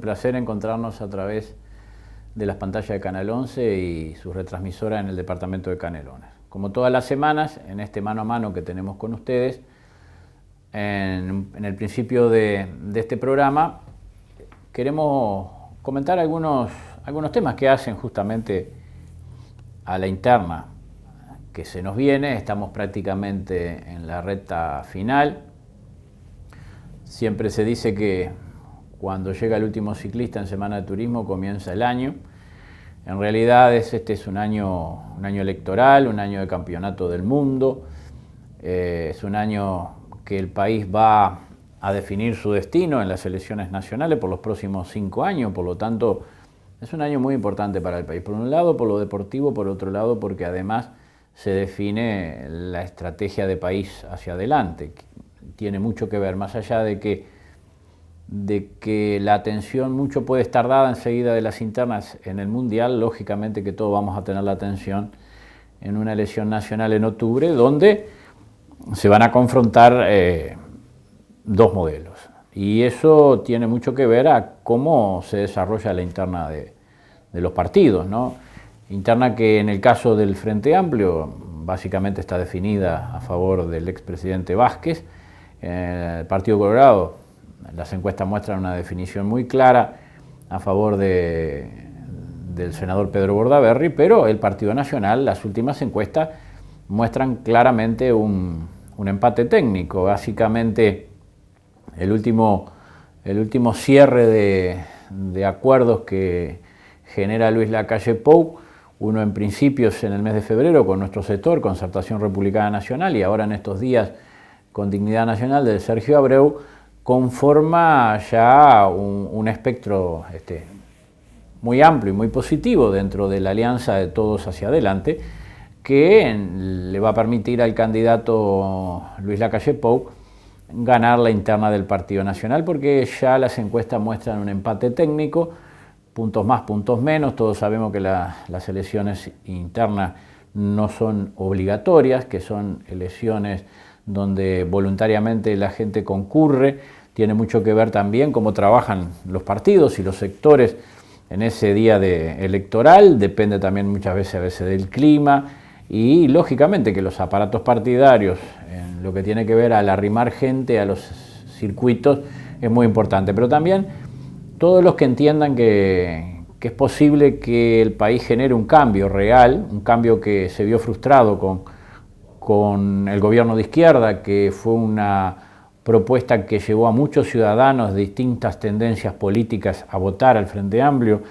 placer encontrarnos a través de las pantallas de Canal 11 y su retransmisora en el departamento de Canelones. Como todas las semanas, en este mano a mano que tenemos con ustedes, en el principio de este programa, queremos comentar algunos temas que hacen justamente a la interna que se nos viene. Estamos prácticamente en la recta final. Siempre se dice que cuando llega el último ciclista en Semana de Turismo comienza el año. En realidad este es un año electoral, un año de campeonato del mundo. Es un año que el país va a definir su destino en las elecciones nacionales por los próximos 5 años. Por lo tanto, es un año muy importante para el país. Por un lado, por lo deportivo, por otro lado, porque además se define la estrategia de país hacia adelante. Tiene mucho que ver, más allá de que la atención mucho puede estar dada enseguida de las internas en el Mundial. Lógicamente que todos vamos a tener la atención en una elección nacional en octubre, donde se van a confrontar dos modelos. Y eso tiene mucho que ver a cómo se desarrolla la interna de los partidos, ¿no? Interna que en el caso del Frente Amplio básicamente está definida a favor del expresidente Vázquez. El Partido Colorado, las encuestas muestran una definición muy clara a favor del senador Pedro Bordaberry, pero el Partido Nacional, las últimas encuestas muestran claramente un empate técnico. Básicamente el último cierre de acuerdos que genera Luis Lacalle Pou, uno en principios en el mes de febrero con nuestro sector, Concertación Republicana Nacional, y ahora en estos días con Dignidad Nacional de Sergio Abreu, conforma ya un espectro muy amplio y muy positivo dentro de la alianza de todos hacia adelante, que le va a permitir al candidato Luis Lacalle Pou ganar la interna del Partido Nacional, porque ya las encuestas muestran un empate técnico, puntos más, puntos menos. Todos sabemos que las elecciones internas no son obligatorias, que son elecciones donde voluntariamente la gente concurre. Tiene mucho que ver también cómo trabajan los partidos y los sectores en ese día electoral. Depende también muchas veces del clima y lógicamente que los aparatos partidarios, en lo que tiene que ver al arrimar gente a los circuitos, es muy importante. Pero también todos los que entiendan que es posible que el país genere un cambio real, un cambio que se vio frustrado con el gobierno de izquierda, que fue una propuesta que llevó a muchos ciudadanos de distintas tendencias políticas a votar al Frente Amplio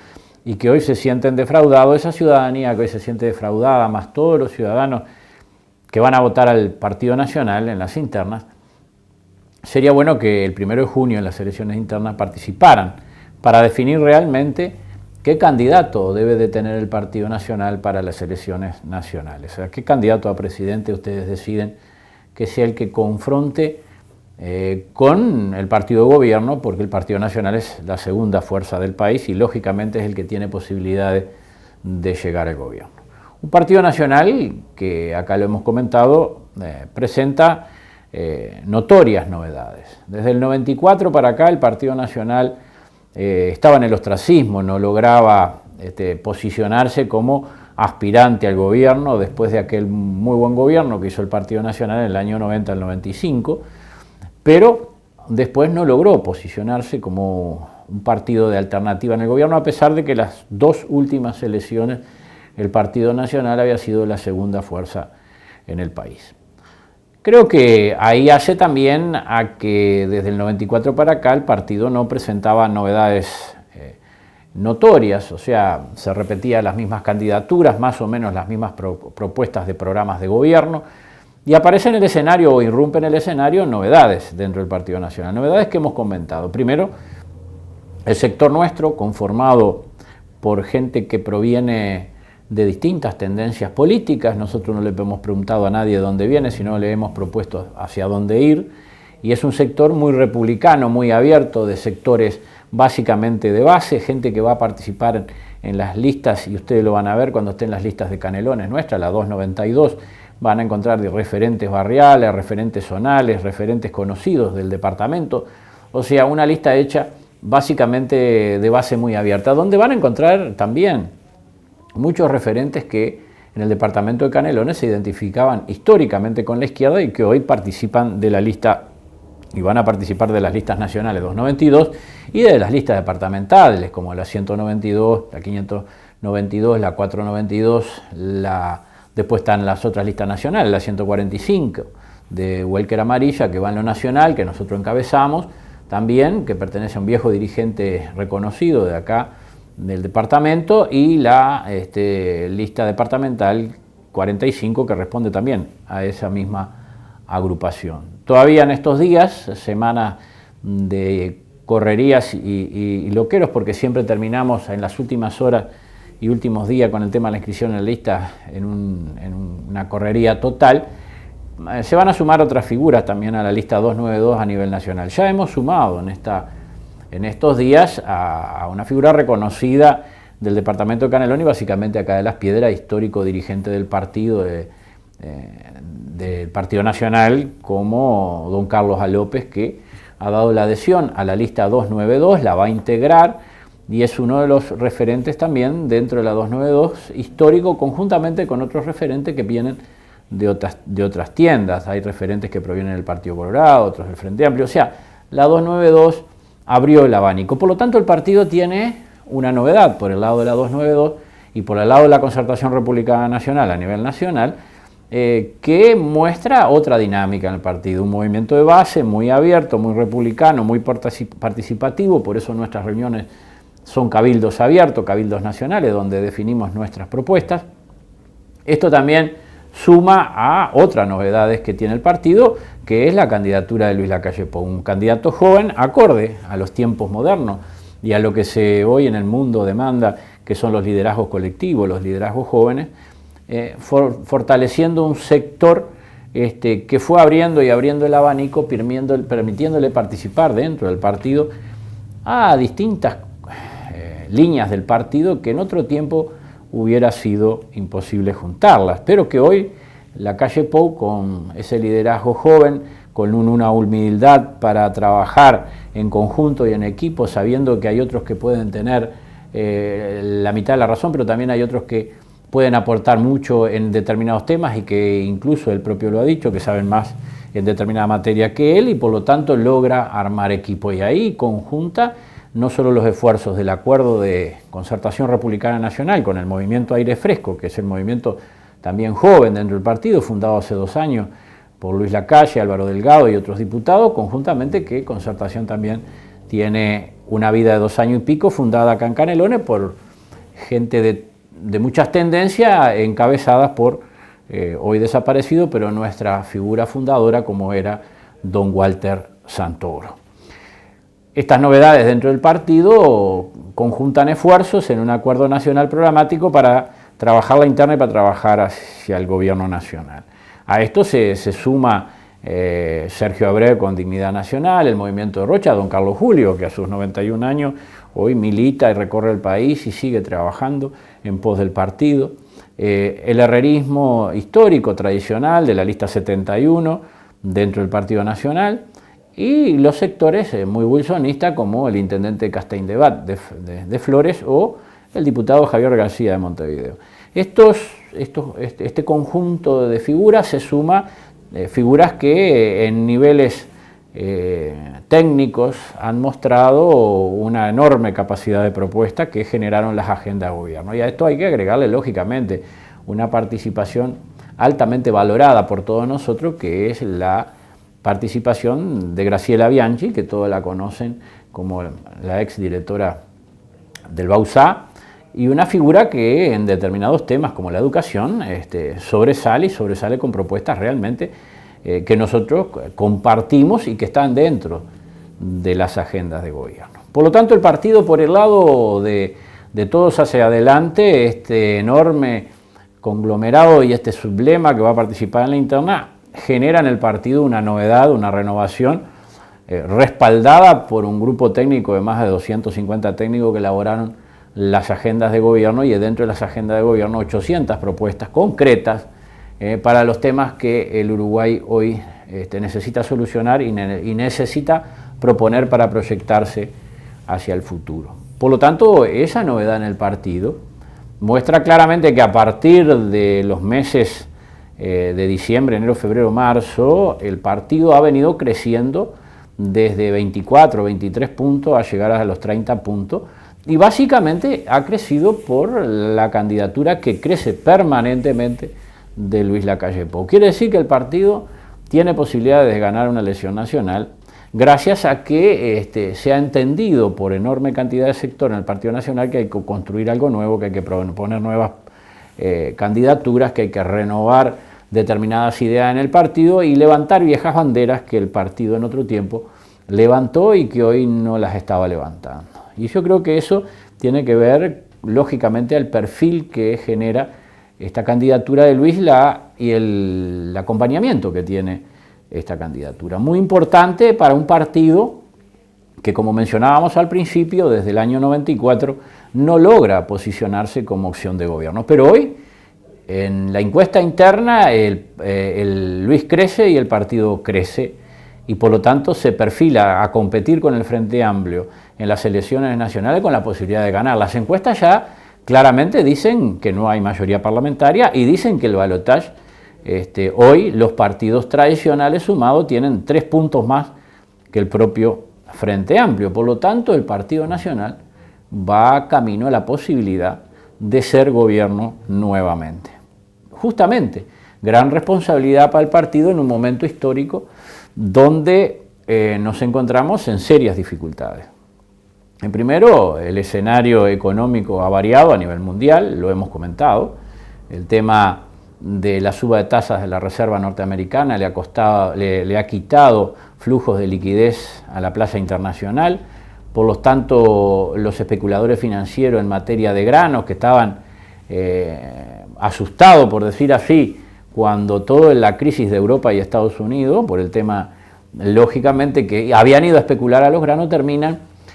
y que hoy se sienten defraudados. Esa ciudadanía que hoy se siente defraudada, más todos los ciudadanos que van a votar al Partido Nacional en las internas, sería bueno que el 1 de junio en las elecciones internas participaran para definir realmente qué candidato debe de tener el Partido Nacional para las elecciones nacionales. O sea, qué candidato a presidente ustedes deciden que sea el que confronte con el partido de gobierno, porque el Partido Nacional es la segunda fuerza del país y lógicamente es el que tiene posibilidades de llegar al gobierno. Un Partido Nacional que, acá lo hemos comentado, presenta notorias novedades. Desde el 94 para acá el Partido Nacional estaba en el ostracismo, no lograba posicionarse como aspirante al gobierno después de aquel muy buen gobierno que hizo el Partido Nacional en el año 90 al 95, pero después no logró posicionarse como un partido de alternativa en el gobierno, a pesar de que las dos últimas elecciones el Partido Nacional había sido la segunda fuerza en el país. Creo que ahí hace también a que desde el 94 para acá el partido no presentaba novedades notorias, o sea, se repetían las mismas candidaturas, más o menos las mismas propuestas de programas de gobierno, y aparece en el escenario o irrumpe en el escenario novedades dentro del Partido Nacional, novedades que hemos comentado. Primero, el sector nuestro, conformado por gente que proviene de distintas tendencias políticas. Nosotros no le hemos preguntado a nadie de dónde viene, sino le hemos propuesto hacia dónde ir, y es un sector muy republicano, muy abierto, de sectores básicamente de base, gente que va a participar en las listas, y ustedes lo van a ver cuando estén las listas de Canelones nuestras, la 292, van a encontrar de referentes barriales, referentes zonales, referentes conocidos del departamento, o sea, una lista hecha básicamente de base muy abierta, donde van a encontrar también muchos referentes que en el departamento de Canelones se identificaban históricamente con la izquierda y que hoy participan de la lista y van a participar de las listas nacionales 292 y de las listas departamentales como la 192, la 592, la 492, después están las otras listas nacionales, la 145 de Huelker Amarilla, que va en lo nacional, que nosotros encabezamos, también, que pertenece a un viejo dirigente reconocido de acá, del departamento, y la lista departamental 45, que responde también a esa misma agrupación. Todavía en estos días, semanas de correrías y loqueros, porque siempre terminamos en las últimas horas y últimos días con el tema de la inscripción en la lista en una correría total, se van a sumar otras figuras también a la lista 292 a nivel nacional. Ya hemos sumado en estos días a una figura reconocida del departamento de Canelones y básicamente acá de Las Piedras, histórico dirigente del partido, del Partido Nacional, como don Carlos A. López, que ha dado la adhesión a la lista 292, la va a integrar y es uno de los referentes también dentro de la 292, histórico, conjuntamente con otros referentes que vienen de otras tiendas. Hay referentes que provienen del Partido Colorado, otros del Frente Amplio, o sea, la 292 abrió el abanico. Por lo tanto, el partido tiene una novedad por el lado de la 292 y por el lado de la Concertación Republicana Nacional a nivel nacional, que muestra otra dinámica en el partido, un movimiento de base muy abierto, muy republicano, muy participativo, por eso nuestras reuniones son cabildos abiertos, cabildos nacionales, donde definimos nuestras propuestas. Esto también suma a otras novedades que tiene el partido, que es la candidatura de Luis Lacalle Pou, un candidato joven acorde a los tiempos modernos y a lo que hoy en el mundo demanda, que son los liderazgos colectivos, los liderazgos jóvenes, fortaleciendo un sector que fue abriendo y abriendo el abanico, permitiéndole participar dentro del partido a distintas líneas del partido que en otro tiempo hubiera sido imposible juntarlas, pero que hoy Lacalle Pou, con ese liderazgo joven, con una humildad para trabajar en conjunto y en equipo, sabiendo que hay otros que pueden tener la mitad de la razón, pero también hay otros que pueden aportar mucho en determinados temas y que incluso él propio lo ha dicho, que saben más en determinada materia que él y por lo tanto logra armar equipo. Y ahí conjunta no solo los esfuerzos del Acuerdo de Concertación Republicana Nacional con el movimiento Aire Fresco, que es el movimiento también joven dentro del partido, fundado hace 2 años por Luis Lacalle, Álvaro Delgado y otros diputados, conjuntamente que Concertación también tiene una vida de 2 años y pico, fundada acá en Canelones por gente de muchas tendencias, encabezadas por hoy desaparecido, pero nuestra figura fundadora como era don Walter Santoro. Estas novedades dentro del partido conjuntan esfuerzos en un acuerdo nacional programático para trabajar la interna y para trabajar hacia el gobierno nacional. A esto se suma Sergio Abreu con Dignidad Nacional, el Movimiento de Rocha, don Carlos Julio, que a sus 91 años hoy milita y recorre el país y sigue trabajando en pos del partido. El herrerismo histórico, tradicional, de la lista 71 dentro del Partido Nacional, y los sectores muy wilsonistas como el intendente Castaing de Flores o el diputado Javier García de Montevideo. Este conjunto de figuras se suma figuras que en niveles técnicos han mostrado una enorme capacidad de propuesta que generaron las agendas de gobierno. Y a esto hay que agregarle, lógicamente, una participación altamente valorada por todos nosotros, que es la participación de Graciela Bianchi, que todos la conocen como la exdirectora del BAUSA, y una figura que en determinados temas como la educación sobresale con propuestas realmente que nosotros compartimos y que están dentro de las agendas de gobierno. Por lo tanto, el partido, por el lado de todos hacia adelante, este enorme conglomerado y este sublema que va a participar en la interna, genera en el partido una novedad, una renovación respaldada por un grupo técnico de más de 250 técnicos que elaboraron las agendas de gobierno, y dentro de las agendas de gobierno 800 propuestas concretas para los temas que el Uruguay hoy necesita solucionar y necesita proponer para proyectarse hacia el futuro. Por lo tanto, esa novedad en el partido muestra claramente que a partir de los meses de diciembre, enero, febrero, marzo, el partido ha venido creciendo desde 24, 23 puntos a llegar a los 30 puntos, y básicamente ha crecido por la candidatura que crece permanentemente de Luis Lacalle Pou. Quiere decir que el partido tiene posibilidades de ganar una elección nacional gracias a que se ha entendido por enorme cantidad de sectores en el Partido Nacional que hay que construir algo nuevo, que hay que proponer nuevas candidaturas, que hay que renovar determinadas ideas en el partido y levantar viejas banderas que el partido en otro tiempo levantó y que hoy no las estaba levantando. Y yo creo que eso tiene que ver, lógicamente, al perfil que genera esta candidatura de Luis y el acompañamiento que tiene esta candidatura. Muy importante para un partido que, como mencionábamos al principio, desde el año 94 no logra posicionarse como opción de gobierno. Pero hoy, en la encuesta interna, el Luis crece y el partido crece, y por lo tanto se perfila a competir con el Frente Amplio en las elecciones nacionales con la posibilidad de ganar. Las encuestas ya claramente dicen que no hay mayoría parlamentaria y dicen que el balotaje, hoy los partidos tradicionales sumados tienen 3 puntos más que el propio Frente Amplio. Por lo tanto, el Partido Nacional va camino a la posibilidad de ser gobierno nuevamente. Justamente, gran responsabilidad para el partido en un momento histórico donde nos encontramos en serias dificultades. En primero, el escenario económico ha variado a nivel mundial, lo hemos comentado. El tema de la suba de tasas de la Reserva norteamericana le ha quitado flujos de liquidez a la plaza internacional. Por lo tanto, los especuladores financieros en materia de granos, que estaban asustados, por decir así, cuando toda la crisis de Europa y Estados Unidos, por el tema, lógicamente, que habían ido a especular a los granos,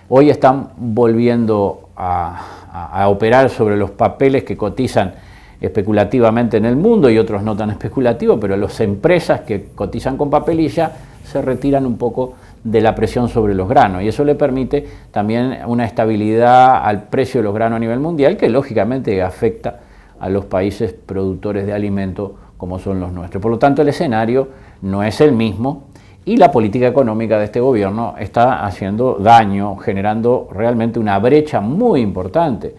hoy están volviendo a operar sobre los papeles que cotizan especulativamente en el mundo y otros no tan especulativos, pero las empresas que cotizan con papelilla se retiran un poco de la presión sobre los granos, y eso le permite también una estabilidad al precio de los granos a nivel mundial, que lógicamente afecta a los países productores de alimentos como son los nuestros. Por lo tanto, el escenario no es el mismo y la política económica de este gobierno está haciendo daño, generando realmente una brecha muy importante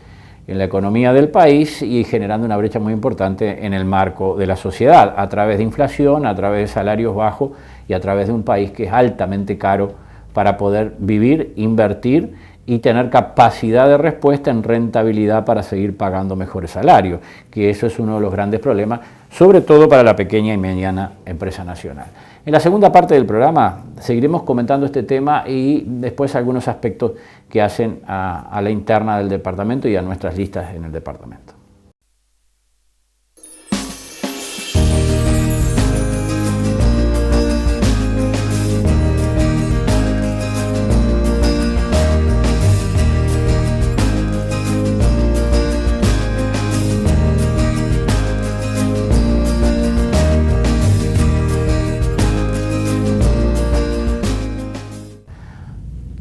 en la economía del país y generando una brecha muy importante en el marco de la sociedad, a través de inflación, a través de salarios bajos y a través de un país que es altamente caro para poder vivir, invertir y tener capacidad de respuesta en rentabilidad para seguir pagando mejores salarios, que eso es uno de los grandes problemas, sobre todo para la pequeña y mediana empresa nacional. En la segunda parte del programa seguiremos comentando este tema y después algunos aspectos que hacen a la interna del departamento y a nuestras listas en el departamento.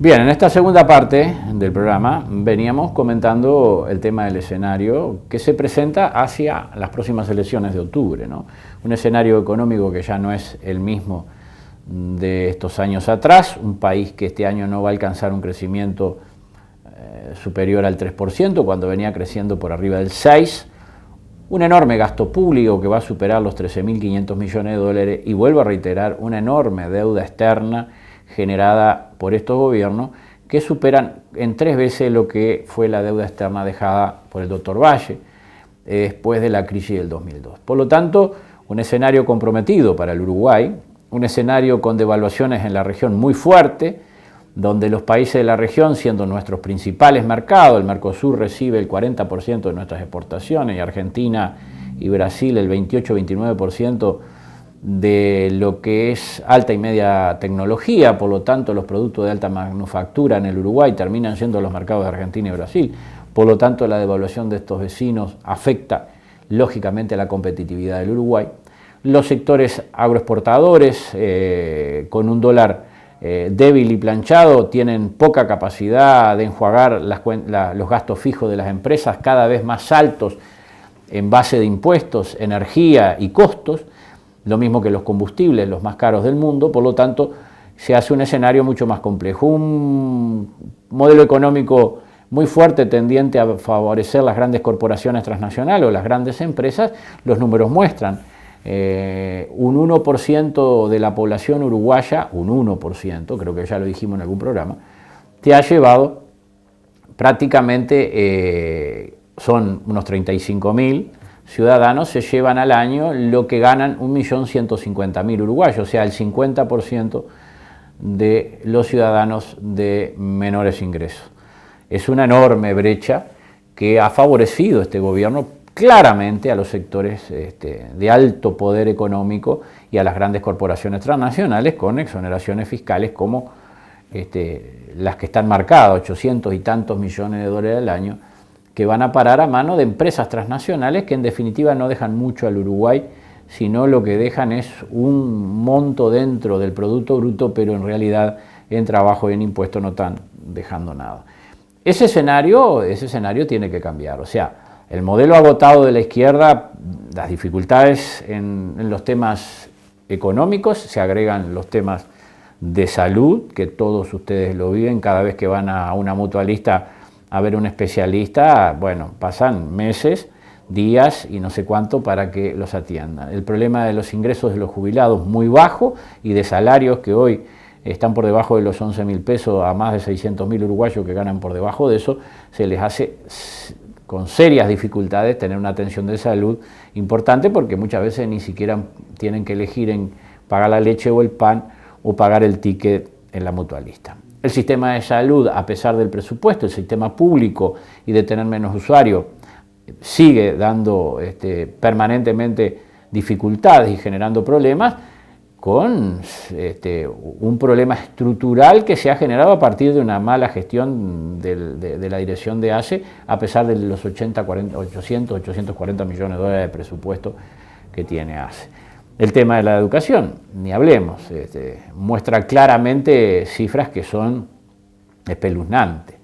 Bien, en esta segunda parte del programa veníamos comentando el tema del escenario que se presenta hacia las próximas elecciones de octubre, ¿no? Un escenario económico que ya no es el mismo de estos años atrás, un país que este año no va a alcanzar un crecimiento superior al 3%, cuando venía creciendo por arriba del 6%, un enorme gasto público que va a superar los 13.500 millones de dólares y vuelvo a reiterar, una enorme deuda externa generada por estos gobiernos que superan en 3 veces lo que fue la deuda externa dejada por el doctor Valle después de la crisis del 2002. Por lo tanto, un escenario comprometido para el Uruguay, un escenario con devaluaciones en la región muy fuerte, donde los países de la región, siendo nuestros principales mercados, el Mercosur recibe el 40% de nuestras exportaciones y Argentina y Brasil el 28-29% de lo que es alta y media tecnología, por lo tanto los productos de alta manufactura en el Uruguay terminan siendo los mercados de Argentina y Brasil, por lo tanto la devaluación de estos vecinos afecta lógicamente a la competitividad del Uruguay. Los sectores agroexportadores con un dólar débil y planchado, tienen poca capacidad de enjuagar los gastos fijos de las empresas, cada vez más altos en base de impuestos, energía y costos, lo mismo que los combustibles, los más caros del mundo. Por lo tanto, se hace un escenario mucho más complejo, un modelo económico muy fuerte, tendiente a favorecer las grandes corporaciones transnacionales o las grandes empresas. Los números muestran un 1% de la población uruguaya, un 1%, creo que ya lo dijimos en algún programa, te ha llevado prácticamente, son unos 35.000 ciudadanos, se llevan al año lo que ganan 1.150.000 uruguayos, o sea, el 50% de los ciudadanos de menores ingresos. Es una enorme brecha que ha favorecido este gobierno claramente a los sectores de alto poder económico y a las grandes corporaciones transnacionales con exoneraciones fiscales como las que están marcadas, 800 y tantos millones de dólares al año, que van a parar a mano de empresas transnacionales que en definitiva no dejan mucho al Uruguay, sino lo que dejan es un monto dentro del Producto Bruto, pero en realidad en trabajo y en impuestos no están dejando nada. Ese escenario tiene que cambiar, o sea, el modelo agotado de la izquierda, las dificultades en los temas económicos, se agregan los temas de salud, que todos ustedes lo viven cada vez que van a una mutualista a ver un especialista, bueno, pasan meses, días y no sé cuánto para que los atiendan. El problema de los ingresos de los jubilados muy bajo y de salarios que hoy están por debajo de los 11.000 pesos a más de 600.000 uruguayos que ganan por debajo de eso, se les hace con serias dificultades tener una atención de salud importante porque muchas veces ni siquiera tienen que elegir en pagar la leche o el pan o pagar el ticket en la mutualista. El sistema de salud, a pesar del presupuesto, el sistema público y de tener menos usuarios, sigue dando permanentemente dificultades y generando problemas con un problema estructural que se ha generado a partir de una mala gestión de la dirección de ACE, a pesar de los 840 millones de dólares de presupuesto que tiene ACE. El tema de la educación, ni hablemos, muestra claramente cifras que son espeluznantes.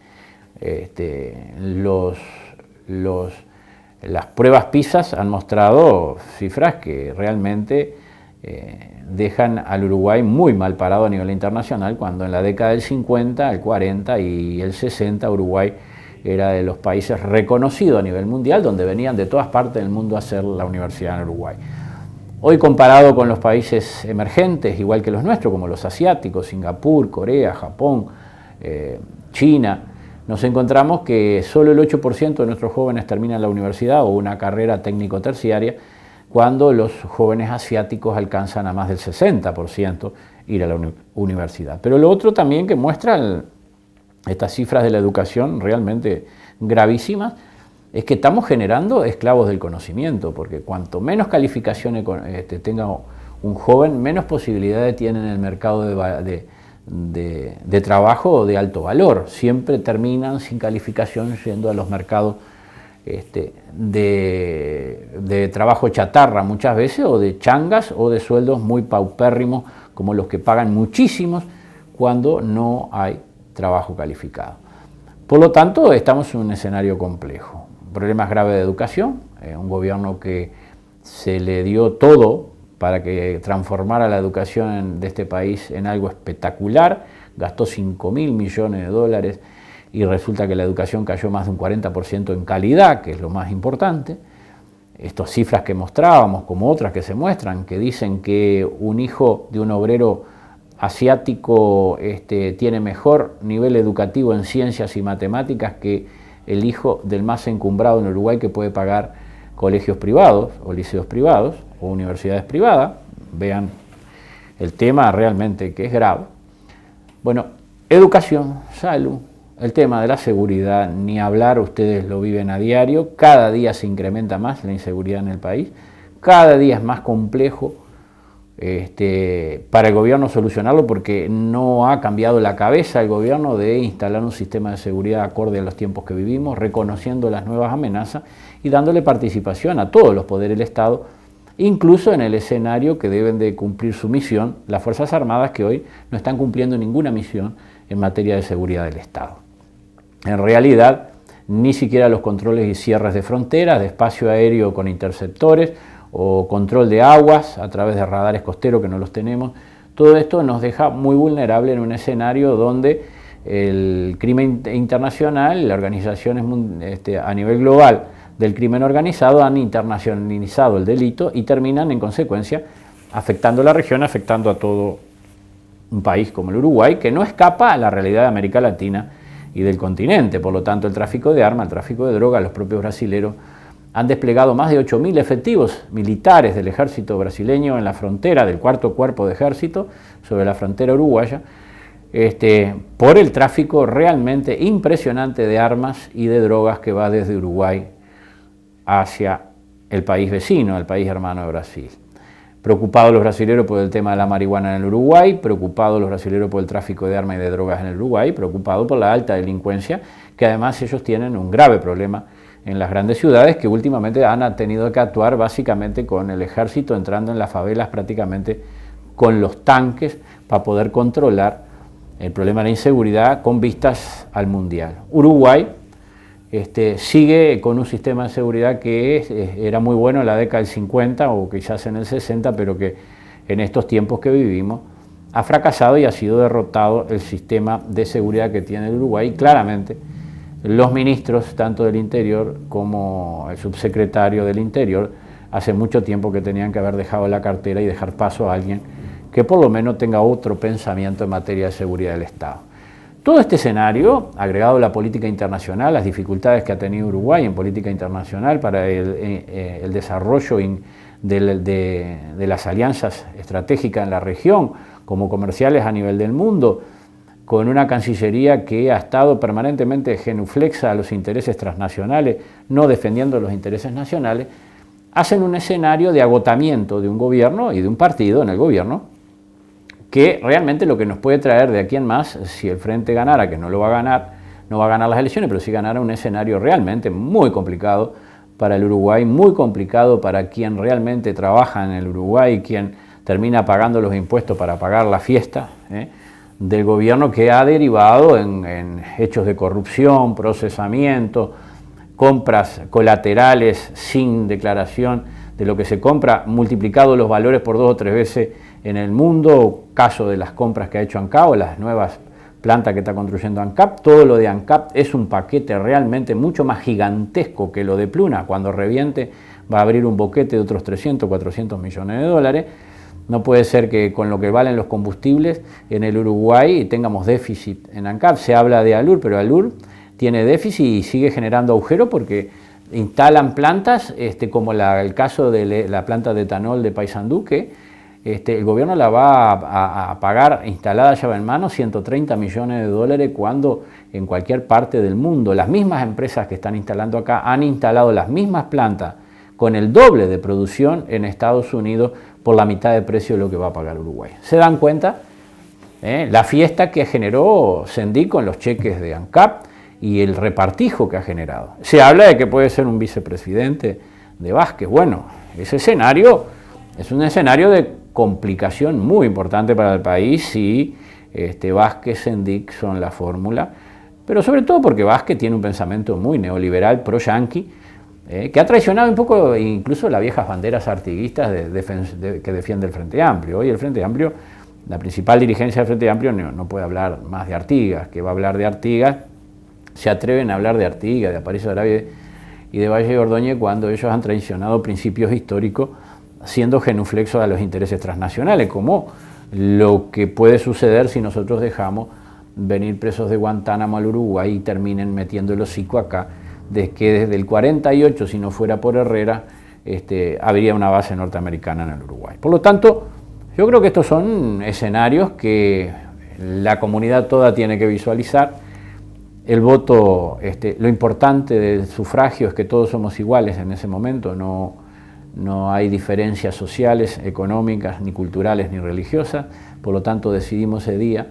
Las pruebas PISA han mostrado cifras que realmente dejan al Uruguay muy mal parado a nivel internacional, cuando en la década del 50, el 40 y el 60 Uruguay era de los países reconocidos a nivel mundial, donde venían de todas partes del mundo a hacer la universidad en Uruguay. Hoy, comparado con los países emergentes, igual que los nuestros, como los asiáticos, Singapur, Corea, Japón, China, nos encontramos que solo el 8% de nuestros jóvenes terminan la universidad o una carrera técnico-terciaria, cuando los jóvenes asiáticos alcanzan a más del 60% ir a la universidad. Pero lo otro también que muestran estas cifras de la educación realmente gravísimas, es que estamos generando esclavos del conocimiento, porque cuanto menos calificaciones tenga un joven, menos posibilidades tiene en el mercado de trabajo de alto valor. Siempre terminan sin calificación yendo a los mercados de trabajo chatarra muchas veces, o de changas, o de sueldos muy paupérrimos, como los que pagan muchísimos cuando no hay trabajo calificado. Por lo tanto, estamos en un escenario complejo. Problemas graves de educación, un gobierno que se le dio todo para que transformara la educación de este país en algo espectacular, gastó 5.000 millones de dólares y resulta que la educación cayó más de un 40% en calidad, que es lo más importante. Estas cifras que mostrábamos, como otras que se muestran, que dicen que un hijo de un obrero asiático tiene mejor nivel educativo en ciencias y matemáticas que el hijo del más encumbrado en Uruguay, que puede pagar colegios privados o liceos privados o universidades privadas. Vean el tema realmente que es grave. Bueno, educación, salud, el tema de la seguridad, ni hablar, ustedes lo viven a diario, cada día se incrementa más la inseguridad en el país, cada día es más complejo para el gobierno solucionarlo, porque no ha cambiado la cabeza el gobierno de instalar un sistema de seguridad acorde a los tiempos que vivimos, reconociendo las nuevas amenazas y dándole participación a todos los poderes del Estado incluso en el escenario que deben de cumplir su misión las Fuerzas Armadas, que hoy no están cumpliendo ninguna misión en materia de seguridad del Estado. En realidad, ni siquiera los controles y cierres de fronteras, de espacio aéreo con interceptores o control de aguas a través de radares costeros que no los tenemos, todo esto nos deja muy vulnerable en un escenario donde el crimen internacional, las organizaciones a nivel global del crimen organizado han internacionalizado el delito y terminan en consecuencia afectando la región, afectando a todo un país como el Uruguay, que no escapa a la realidad de América Latina y del continente. Por lo tanto, el tráfico de armas, el tráfico de drogas, los propios brasileros han desplegado más de 8.000 efectivos militares del ejército brasileño en la frontera del cuarto cuerpo de ejército sobre la frontera uruguaya, por el tráfico realmente impresionante de armas y de drogas que va desde Uruguay hacia el país vecino, el país hermano de Brasil. Preocupados los brasileños por el tema de la marihuana en el Uruguay, preocupados los brasileños por el tráfico de armas y de drogas en el Uruguay, preocupados por la alta delincuencia, que además ellos tienen un grave problema en las grandes ciudades, que últimamente han tenido que actuar básicamente con el ejército entrando en las favelas prácticamente con los tanques para poder controlar el problema de la inseguridad con vistas al mundial. Uruguay sigue con un sistema de seguridad que era muy bueno en la década del 50 o quizás en el 60, pero que en estos tiempos que vivimos ha fracasado y ha sido derrotado el sistema de seguridad que tiene el Uruguay. Y claramente los ministros, tanto del Interior como el subsecretario del Interior, hace mucho tiempo que tenían que haber dejado la cartera y dejar paso a alguien que por lo menos tenga otro pensamiento en materia de seguridad del Estado. Todo este escenario, agregado a la política internacional, las dificultades que ha tenido Uruguay en política internacional para el desarrollo de las alianzas estratégicas en la región, como comerciales a nivel del mundo, con una Cancillería que ha estado permanentemente genuflexa a los intereses transnacionales, no defendiendo los intereses nacionales, hacen un escenario de agotamiento de un gobierno y de un partido en el gobierno, que realmente lo que nos puede traer de aquí en más, si el Frente ganara, que no lo va a ganar, no va a ganar las elecciones, pero sí ganará un escenario realmente muy complicado para el Uruguay, muy complicado para quien realmente trabaja en el Uruguay, quien termina pagando los impuestos para pagar la fiesta del gobierno, que ha derivado en hechos de corrupción, procesamiento, compras colaterales sin declaración de lo que se compra, multiplicado los valores por 2 o 3 veces en el mundo, caso de las compras que ha hecho ANCAP o las nuevas plantas que está construyendo ANCAP. Todo lo de ANCAP es un paquete realmente mucho más gigantesco que lo de Pluna. Cuando reviente va a abrir un boquete de otros 300, 400 millones de dólares. No puede ser que con lo que valen los combustibles en el Uruguay tengamos déficit en ANCAP. Se habla de ALUR, pero ALUR tiene déficit y sigue generando agujeros porque instalan plantas como el caso de la planta de etanol de Paysandú, que el gobierno la va a pagar instalada llave en mano 130 millones de dólares cuando en cualquier parte del mundo las mismas empresas que están instalando acá han instalado las mismas plantas con el doble de producción en Estados Unidos por la mitad de precio de lo que va a pagar Uruguay. ¿Se dan cuenta? La fiesta que generó Sendik con los cheques de ANCAP y el repartijo que ha generado. Se habla de que puede ser un vicepresidente de Vázquez. Bueno, ese escenario es un escenario de complicación muy importante para el país si Vázquez, Sendik son la fórmula, pero sobre todo porque Vázquez tiene un pensamiento muy neoliberal, pro-yanqui, que ha traicionado un poco incluso las viejas banderas artiguistas que defiende el Frente Amplio. Hoy el Frente Amplio, la principal dirigencia del Frente Amplio no puede hablar más de Artigas, que va a hablar de Artigas, se atreven a hablar de Artigas, de Aparicio de Arabia y de Valle de Ordóñez cuando ellos han traicionado principios históricos siendo genuflexos a los intereses transnacionales, como lo que puede suceder si nosotros dejamos venir presos de Guantánamo al Uruguay y terminen metiendo el hocico acá, de que desde el 48, si no fuera por Herrera, habría una base norteamericana en el Uruguay. Por lo tanto, yo creo que estos son escenarios que la comunidad toda tiene que visualizar. El voto, lo importante del sufragio es que todos somos iguales en ese momento, no hay diferencias sociales, económicas, ni culturales, ni religiosas, por lo tanto decidimos ese día.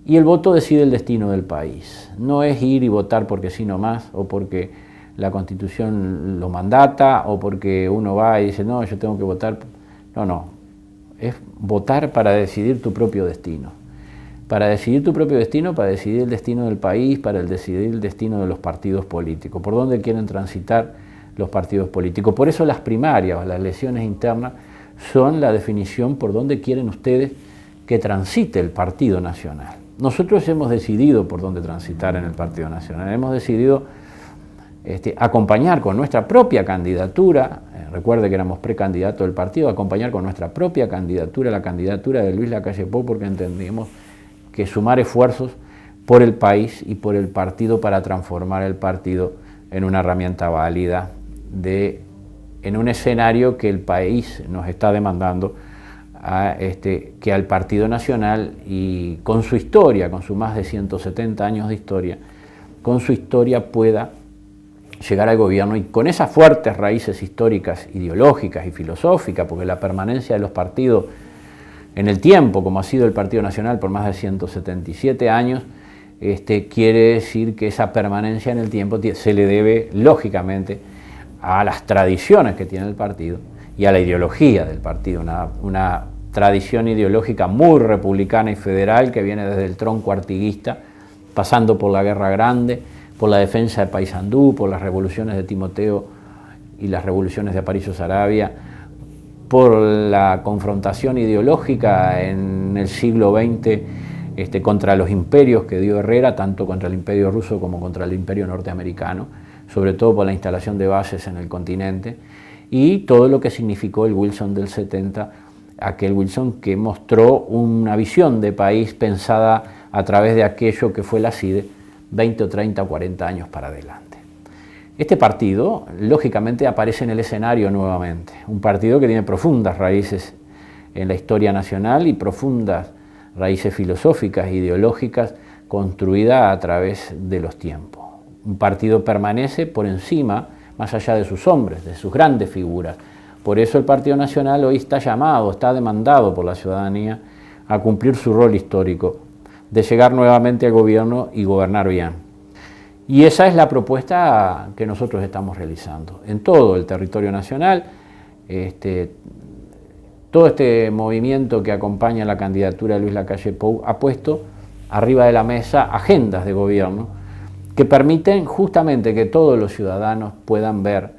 Y el voto decide el destino del país. No es ir y votar porque sí nomás, o porque la Constitución lo mandata o porque uno va y dice, no, yo tengo que votar. No, es votar para decidir tu propio destino. Para decidir tu propio destino, para decidir el destino del país, para decidir el destino de los partidos políticos, por dónde quieren transitar los partidos políticos. Por eso las primarias, las elecciones internas, son la definición por dónde quieren ustedes que transite el Partido Nacional. Nosotros hemos decidido por dónde transitar en el Partido Nacional, hemos decidido acompañar con nuestra propia candidatura, recuerde que éramos precandidatos del partido, acompañar con nuestra propia candidatura, la candidatura de Luis Lacalle Pou, porque entendimos que sumar esfuerzos por el país y por el partido para transformar el partido en una herramienta válida en un escenario que el país nos está demandando, que al Partido Nacional, y con su historia, con sus más de 170 años de historia, con su historia pueda llegar al gobierno y con esas fuertes raíces históricas, ideológicas y filosóficas, porque la permanencia de los partidos en el tiempo, como ha sido el Partido Nacional por más de 177 años, quiere decir que esa permanencia en el tiempo se le debe, lógicamente, a las tradiciones que tiene el partido y a la ideología del partido, una tradición ideológica muy republicana y federal que viene desde el tronco artiguista, pasando por la Guerra Grande, por la defensa de Paysandú, por las revoluciones de Timoteo y las revoluciones de Aparicio Saravia, por la confrontación ideológica en el siglo XX contra los imperios que dio Herrera, tanto contra el imperio ruso como contra el imperio norteamericano, sobre todo por la instalación de bases en el continente, y todo lo que significó el Wilson del 70, aquel Wilson que mostró una visión de país pensada a través de aquello que fue la CIDE 20 o 30 o 40 años para adelante. Este partido, lógicamente, aparece en el escenario nuevamente, un partido que tiene profundas raíces en la historia nacional y profundas raíces filosóficas e ideológicas construidas a través de los tiempos. Un partido permanece por encima, más allá de sus hombres, de sus grandes figuras. Por eso el Partido Nacional hoy está llamado, está demandado por la ciudadanía a cumplir su rol histórico, de llegar nuevamente al gobierno y gobernar bien. Y esa es la propuesta que nosotros estamos realizando en todo el territorio nacional. Todo este movimiento que acompaña la candidatura de Luis Lacalle Pou ha puesto arriba de la mesa agendas de gobierno que permiten justamente que todos los ciudadanos puedan ver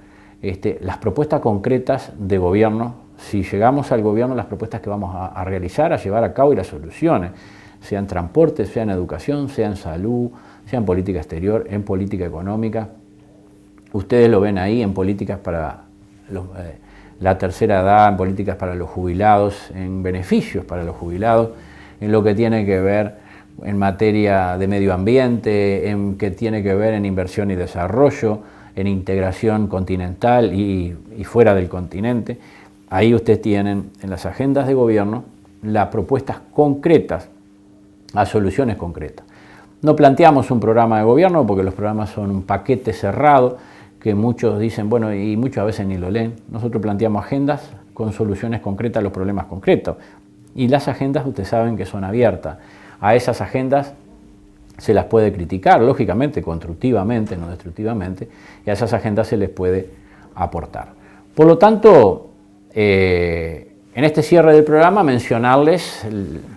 las propuestas concretas de gobierno, si llegamos al gobierno, las propuestas que vamos a realizar, a llevar a cabo y las soluciones, sea en transporte, sea en educación, sea en salud, sea en política exterior, en política económica. Ustedes lo ven ahí en políticas para la tercera edad, en políticas para los jubilados, en beneficios para los jubilados, en lo que tiene que ver en materia de medio ambiente, en que tiene que ver en inversión y desarrollo, en integración continental y fuera del continente. Ahí ustedes tienen en las agendas de gobierno las propuestas concretas a soluciones concretas. No planteamos un programa de gobierno porque los programas son un paquete cerrado que muchos dicen, bueno, y muchas veces ni lo leen. Nosotros planteamos agendas con soluciones concretas a los problemas concretos. Y las agendas ustedes saben que son abiertas. A esas agendas se las puede criticar, lógicamente, constructivamente, no destructivamente, y a esas agendas se les puede aportar. Por lo tanto, en este cierre del programa mencionarles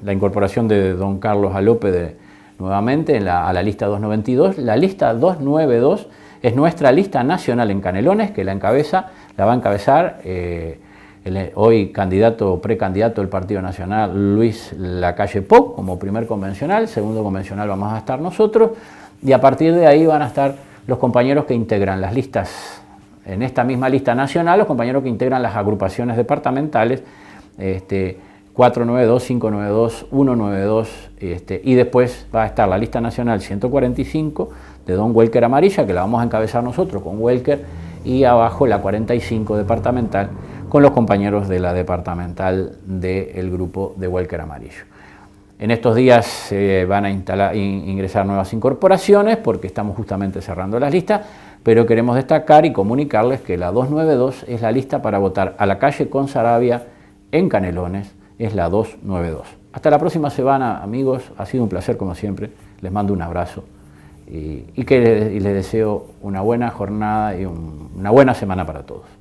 la incorporación de don Carlos Alópez nuevamente a la lista 292. La lista 292 es nuestra lista nacional en Canelones, que la va a encabezar el hoy candidato o precandidato del Partido Nacional, Luis Lacalle Pou, como primer convencional. Segundo convencional vamos a estar nosotros, y a partir de ahí van a estar los compañeros que integran las listas, en esta misma lista nacional, los compañeros que integran las agrupaciones departamentales, 492, 592, 192, y después va a estar la lista nacional 145 de don Welker Amarilla, que la vamos a encabezar nosotros con Welker, y abajo la 45 departamental con los compañeros de la departamental del grupo de Welker Amarillo. En estos días se van a ingresar nuevas incorporaciones porque estamos justamente cerrando las listas, pero queremos destacar y comunicarles que la 292 es la lista para votar a la calle con Saravia en Canelones, es la 292. Hasta la próxima semana, amigos, ha sido un placer como siempre, les mando un abrazo y les deseo una buena jornada y una buena semana para todos.